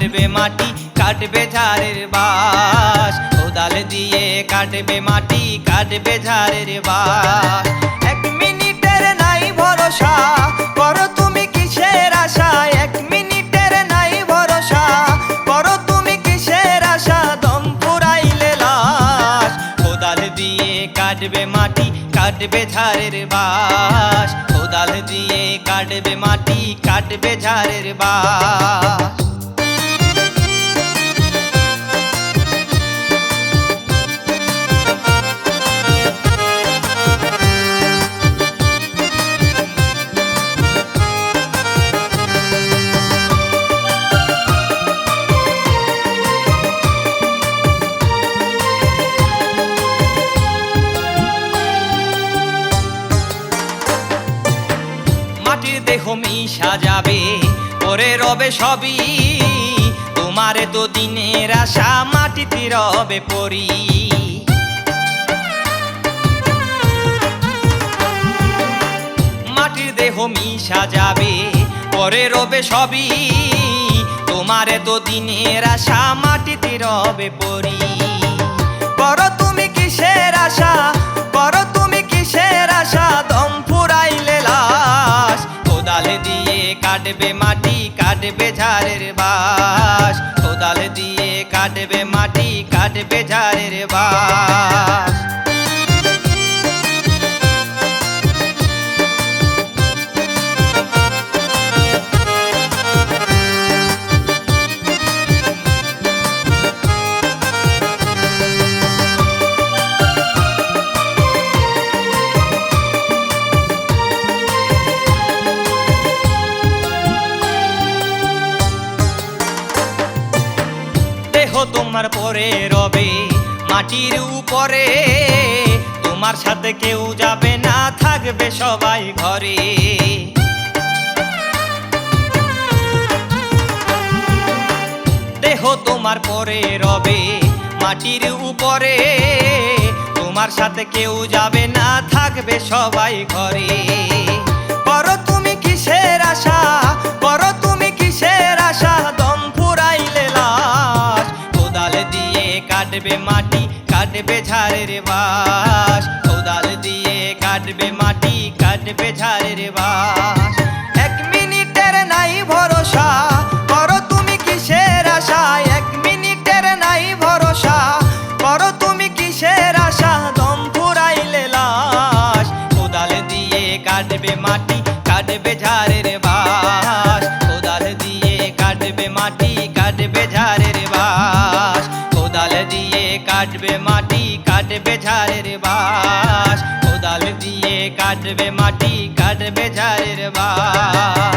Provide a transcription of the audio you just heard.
কাটবে মাটি কাটবে ঝাড়ের বাস, কোদাল দিয়ে কাটবে মাটি কাটবে ঝাড়ের বাস। 1 মিনিটের নাই ভরসা, করো তুমি কিসের আশা? 1 মিনিটের নাই ভরসা, করো তুমি কিসের আশা? দম ফুরাইলে লাশ, কোদাল দিয়ে কাটবে মাটি কাটবে ঝাড়ের বাস, কোদাল দিয়ে কাটবে মাটি কাটবে ঝাড়ের বাস। মাটির দেহ মিশা যাবে পরে রবে সবই, তোমারে তো দিনের আশা মাটিতে রবে পরি। মাটির দেহ মিশা যাবে পরে রবে সবই, তোমারে তো দিনের আশা মাটিতে রবে পরি। করো তুমি কিসের আশা, করো তুমি কিসের আশা? দম ফুরাইলে লাশ, কোদাল দিয়ে কাটবে মাটি কাটবে ঝাড়ের বাস, কোদাল দিয়ে কাটবে মাটি কাটবে ঝাড়ের বাস। তোমার পরে রবে মাটির উপরে, তোমার সাথে কেউ যাবে না থাকবে সবাই ঘরে। দেহ তোমার পরে রবে মাটির উপরে, তোমার সাথে কেউ যাবে না থাকবে সবাই ঘরে। করো তুমি কিসের আশা, করো তুমি কিসের আশা? দম ফুরাইলে লাশ, কোদাল দিয়ে কাটবে মাটি কাটবে ঝাড়ের বাস, কোদাল দিয়ে কাটবে মাটি কাটবে ঝাড়ের বাস। 1 মিনিটের নাই ভরসা, করো তুমি কিসের আশা? 1 মিনিটের নাই ভরসা, করো তুমি কিসের আশা? দম ফুরাইলে লাশ, কোদাল দিয়ে কাটবে মাটি কাটবে ঝাড়ের বাস, কোদাল দিয়ে কাটবে মাটি কাটবে ঝাড়ের বাস, কোদাল দিয়ে কাটবে মাটি কাটবে ঝাড়ের বাস, কোদাল দিয়ে কাটবে মাটি কাটবে ঝাড়ের বাস।